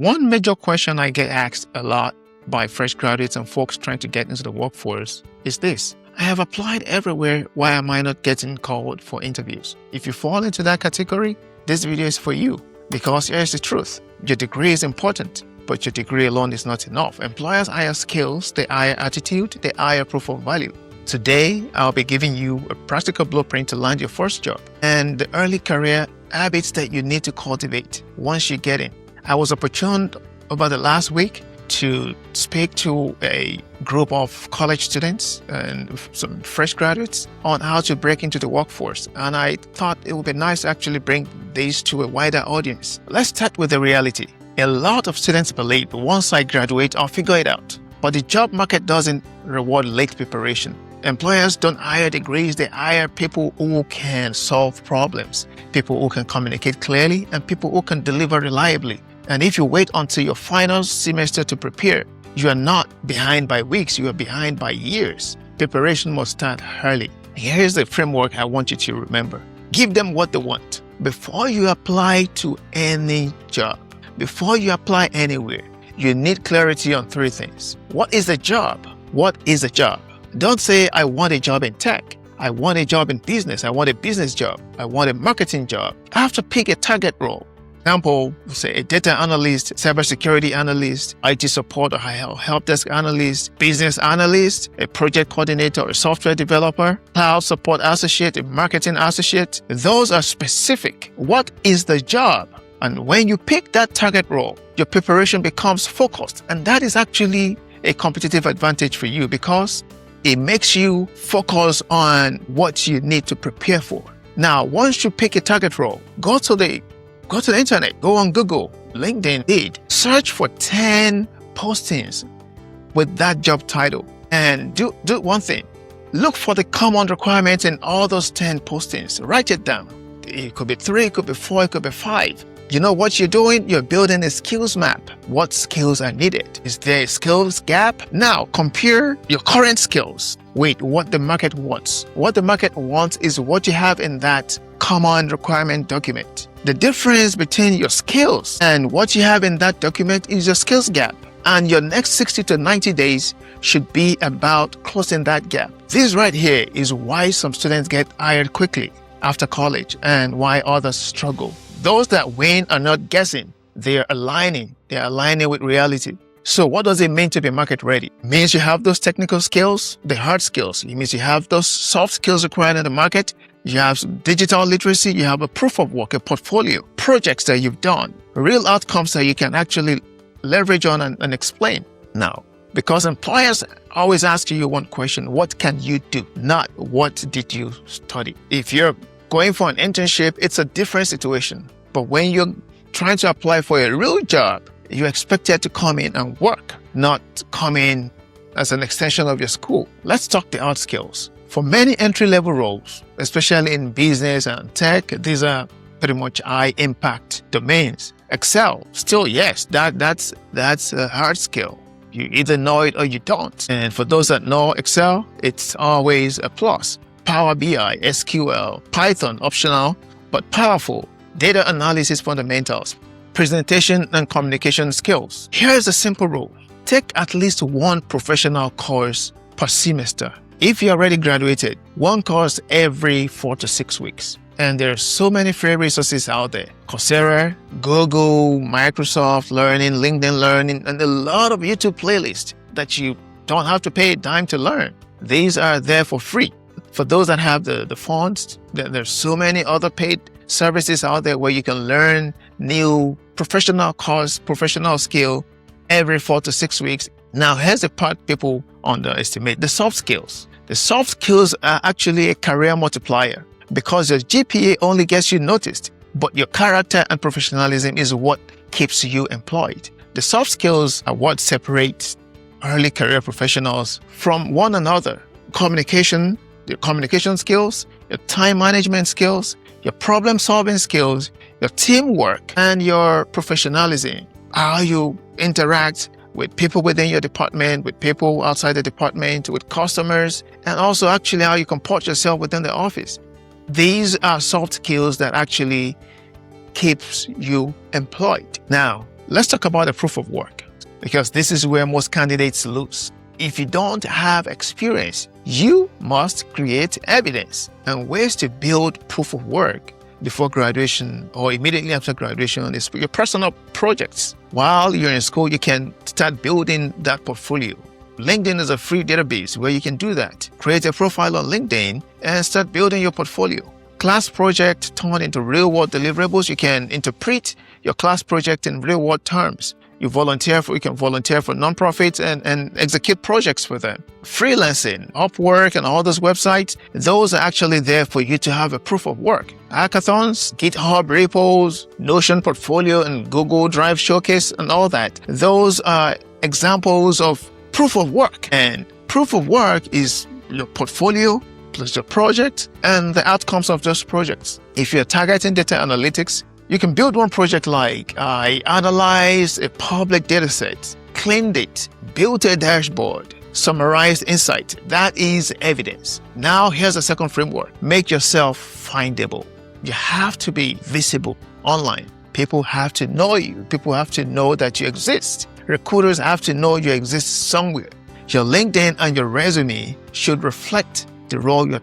One major question I get asked a lot by fresh graduates and folks trying to get into the workforce is this: I have applied everywhere, why am I not getting called for interviews? If you fall into that category, this video is for you, because here's the truth. Your degree is important, but your degree alone is not enough. Employers hire skills, they hire attitude, they hire proof of value. Today, I'll be giving you a practical blueprint to land your first job and the early career habits that you need to cultivate once you get in. I was opportune over the last week to speak to a group of college students and some fresh graduates on how to break into the workforce. And I thought it would be nice to actually bring these to a wider audience. Let's start with the reality. A lot of students believe once I graduate, I'll figure it out. But the job market doesn't reward late preparation. Employers don't hire degrees, they hire people who can solve problems, people who can communicate clearly, and people who can deliver reliably. And if you wait until your final semester to prepare, you are not behind by weeks, you are behind by years. Preparation must start early. Here's the framework I want you to remember. Give them what they want. Before you apply to any job, before you apply anywhere, you need clarity on three things. What is the job? What is a job? Don't say, I want a job in tech. I want a job in business. I want a business job. I want a marketing job. I have to pick a target role. Example, say a data analyst, cybersecurity analyst, IT support or help desk analyst, business analyst, a project coordinator, a software developer, cloud support associate, a marketing associate. Those are specific. What is the job? And when you pick that target role, your preparation becomes focused. And that is actually a competitive advantage for you because it makes you focus on what you need to prepare for. Now, once you pick a target role, go to the internet, go on Google, LinkedIn, Indeed, search for 10 postings with that job title. And do one thing. Look for the common requirements in all those 10 postings. Write it down. It could be 3, it could be 4, it could be 5. You know what you're doing? You're building a skills map. What skills are needed? Is there a skills gap? Now, compare your current skills with what the market wants. What the market wants is what you have in that common requirement document. The difference between your skills and what you have in that document is your skills gap. And your next 60 to 90 days should be about closing that gap. This right here is why some students get hired quickly after college and why others struggle. Those that win are not guessing. They're aligning. They're aligning with reality. So what does it mean to be market ready? It means you have those technical skills, the hard skills. It means you have those soft skills required in the market. You have some digital literacy. You have a proof of work, a portfolio, projects that you've done, real outcomes that you can actually leverage on and explain. Now, because employers always ask you one question: what can you do? Not what did you study? If you're going for an internship, it's a different situation. But when you're trying to apply for a real job, you're expected to come in and work, not come in as an extension of your school. Let's talk the hard skills. For many entry-level roles, especially in business and tech, these are pretty much high-impact domains. Excel, still yes, that's a hard skill. You either know it or you don't. And for those that know Excel, it's always a plus. Power BI, SQL, Python, optional, but powerful. Data analysis fundamentals, presentation and communication skills. Here's a simple rule. Take at least one professional course per semester. If you already graduated, one course every 4 to 6 weeks. And there are so many free resources out there. Coursera, Google, Microsoft Learning, LinkedIn Learning, and a lot of YouTube playlists that you don't have to pay a dime to learn. These are there for free. For those that have the funds, there's so many other paid services out there where you can learn new professional course, professional skill every 4 to 6 weeks. Now, here's the part people underestimate: the soft skills. The soft skills are actually a career multiplier because your GPA only gets you noticed, but your character and professionalism is what keeps you employed. The soft skills are what separates early career professionals from one another. Communication, your communication skills, your time management skills, your problem-solving skills, your teamwork, and your professionalism. How you interact with people within your department, with people outside the department, with customers, and also actually how you comport yourself within the office. These are soft skills that actually keeps you employed. Now, let's talk about the proof of work, because this is where most candidates lose. If you don't have experience, you must create evidence and ways to build proof of work before graduation or immediately after graduation is your personal projects. While you're in school, you can start building that portfolio. LinkedIn is a free database where you can do that. Create a profile on LinkedIn and start building your portfolio. Class project turned into real-world deliverables. You can interpret your class project in real-world terms. You can volunteer for nonprofits and execute projects for them. Freelancing, Upwork, and all those websites, those are actually there for you to have a proof of work. Hackathons, GitHub repos, Notion portfolio, and Google Drive Showcase, and all that. Those are examples of proof of work. And proof of work is your portfolio plus your project and the outcomes of those projects. If you're targeting data analytics, you can build one project like I analyzed a public data set, cleaned it, built a dashboard, summarized insight. That is evidence. Now here's a second framework. Make yourself findable. You have to be visible online. People have to know you. People have to know that you exist. Recruiters have to know you exist somewhere. Your LinkedIn and your resume should reflect the role you're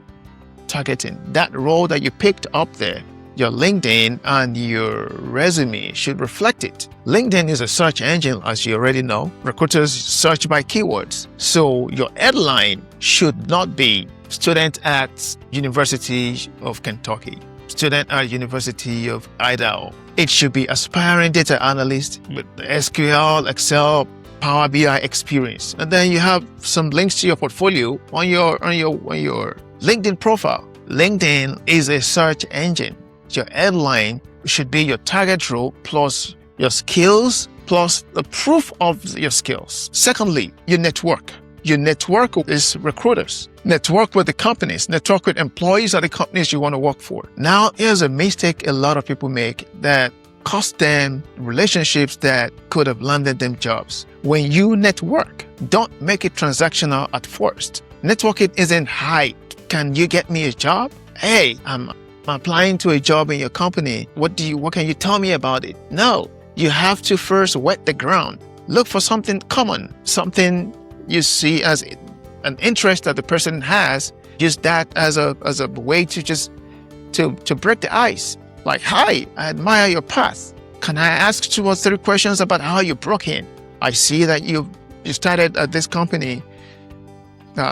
targeting. That role that you picked up there, your LinkedIn and your resume should reflect it. LinkedIn is a search engine, as you already know. Recruiters search by keywords. So your headline should not be student at University of Kentucky, student at University of Idaho. It should be aspiring data analyst with SQL, Excel, Power BI experience. And then you have some links to your portfolio on your LinkedIn profile. LinkedIn is a search engine. Your headline should be your target role plus your skills plus the proof of your skills. Secondly, your network. Your network is recruiters. Network with the companies. Network with employees at the companies you want to work for. Now, here's a mistake a lot of people make that cost them relationships that could have landed them jobs. When you network, don't make it transactional at first. Networking isn't, hi, can you get me a job? Hey, I'm applying to a job in your company. What can you tell me about it? No, you have to first wet the ground. Look for something common, something you see as an interest that the person has. Use that as a way to just to break the ice. Like, hi, I admire your path. Can I ask 2 or 3 questions about how you broke in? I see that you started at this company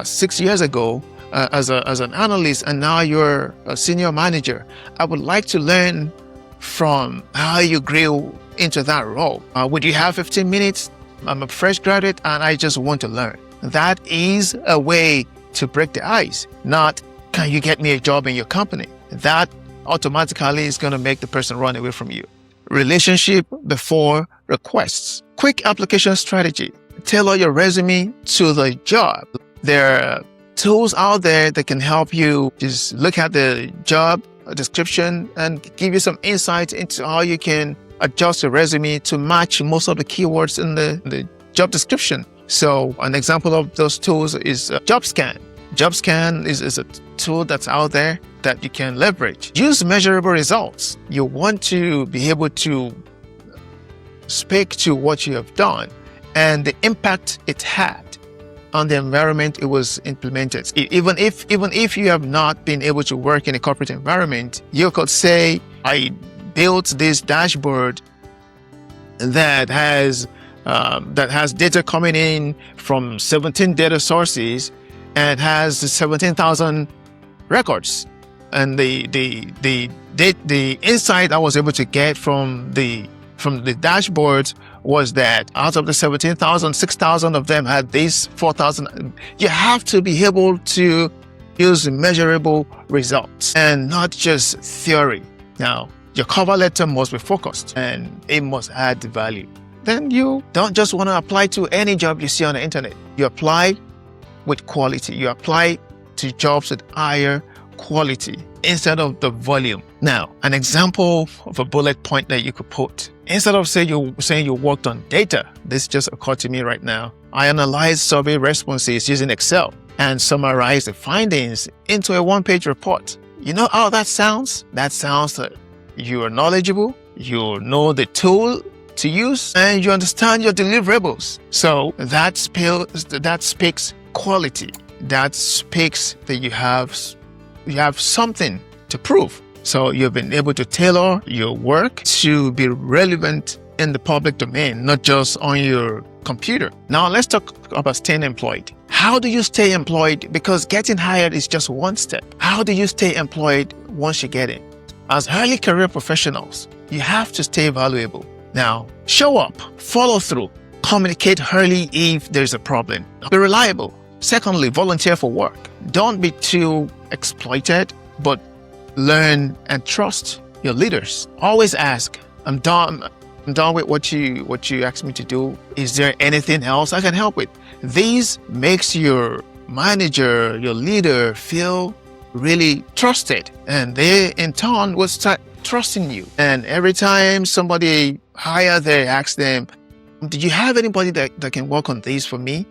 6 years ago as an analyst, and now you're a senior manager. I would like to learn from how you grew into that role. Would you have 15 minutes? I'm a fresh graduate and I just want to learn. That is a way to break the ice. Not, can you get me a job in your company? That automatically is going to make the person run away from you. Relationship before requests. Quick application strategy. Tailor your resume to the job. There are tools out there that can help you just look at the job description and give you some insight into how you can adjust your resume to match most of the keywords in the job description. So an example of those tools is JobScan. JobScan is a tool that's out there that you can leverage. Use measurable results. You want to be able to speak to what you have done and the impact it had on the environment it was implemented. Even if you have not been able to work in a corporate environment, you could say, I built this dashboard that has data coming in from 17 data sources and has 17,000 records. And the insight I was able to get from the dashboard was that out of the 17,000, 6,000 of them had these 4,000. You have to be able to use measurable results and not just theory. Now, your cover letter must be focused and it must add value. Then you don't just want to apply to any job you see on the internet. You apply with quality. You apply to jobs with higher quality instead of the volume. Now, an example of a bullet point that you could put. Instead of saying you worked on data, this just occurred to me right now. I analyzed survey responses using Excel and summarized the findings into a one-page report. You know how that sounds? That sounds that you are knowledgeable, you know the tool, to use, and you understand your deliverables. So that speaks quality. That speaks that you have something to prove. So you've been able to tailor your work to be relevant in the public domain, not just on your computer. Now let's talk about staying employed. How do you stay employed? Because getting hired is just one step. How do you stay employed once you get in? As early career professionals, you have to stay valuable. Now, show up, follow through, communicate early if there's a problem. Be reliable. Secondly, volunteer for work. Don't be too exploited, but learn and trust your leaders. Always ask, I'm done with what you asked me to do. Is there anything else I can help with? This makes your manager, your leader feel really trusted, and they in turn will start trusting you. And every time somebody hire there, ask them, do you have anybody that can work on this for me?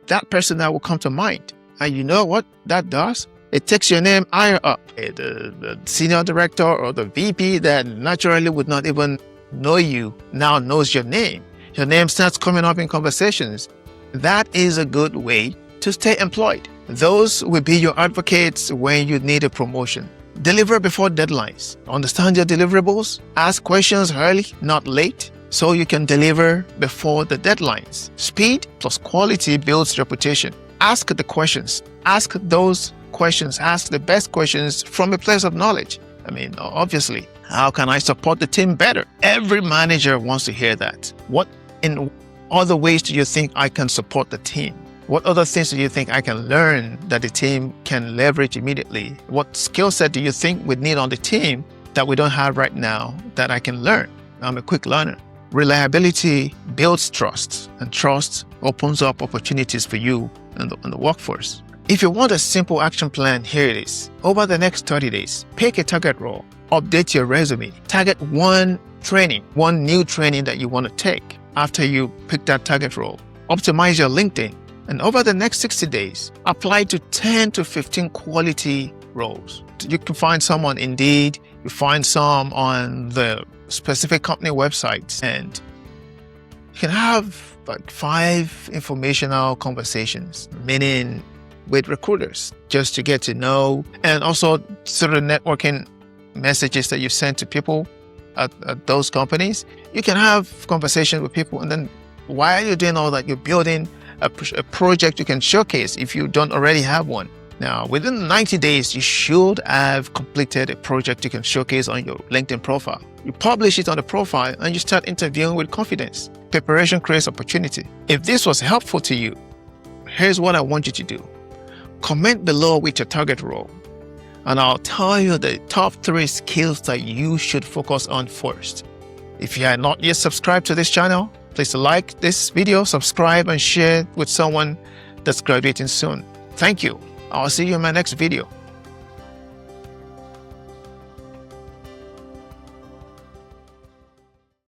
That person that will come to mind. And you know what that does? It takes your name higher up. The senior director or the VP that naturally would not even know you now knows your name. Your name starts coming up in conversations. That is a good way to stay employed. Those will be your advocates when you need a promotion. Deliver before deadlines. Understand your deliverables. Ask questions early, not late, so you can deliver before the deadlines. Speed plus quality builds reputation. Ask the questions. Ask those questions. Ask the best questions from a place of knowledge. I mean, obviously, how can I support the team better? Every manager wants to hear that. What in other ways do you think I can support the team? What other things do you think I can learn that the team can leverage immediately? What skill set do you think we need on the team that we don't have right now that I can learn? I'm a quick learner. Reliability builds trust, and trust opens up opportunities for you in the workforce. If you want a simple action plan, here it is. Over the next 30 days, pick a target role, update your resume, target one new training that you want to take after you pick that target role, optimize your LinkedIn, and over the next 60 days, apply to 10 to 15 quality roles. You can find some on Indeed, you find some on the specific company websites, and you can have like 5 informational conversations, meaning with recruiters, just to get to know, and also sort of networking messages that you send to people at those companies. You can have conversations with people, and then while you're doing all that, you're building a project you can showcase if you don't already have one. Now, within 90 days, you should have completed a project you can showcase on your LinkedIn profile. You publish it on the profile and you start interviewing with confidence. Preparation creates opportunity. If this was helpful to you, here's what I want you to do. Comment below with your target role, and I'll tell you the top 3 skills that you should focus on first. If you are not yet subscribed to this channel, please like this video, subscribe, and share with someone that's graduating soon. Thank you. I'll see you in my next video.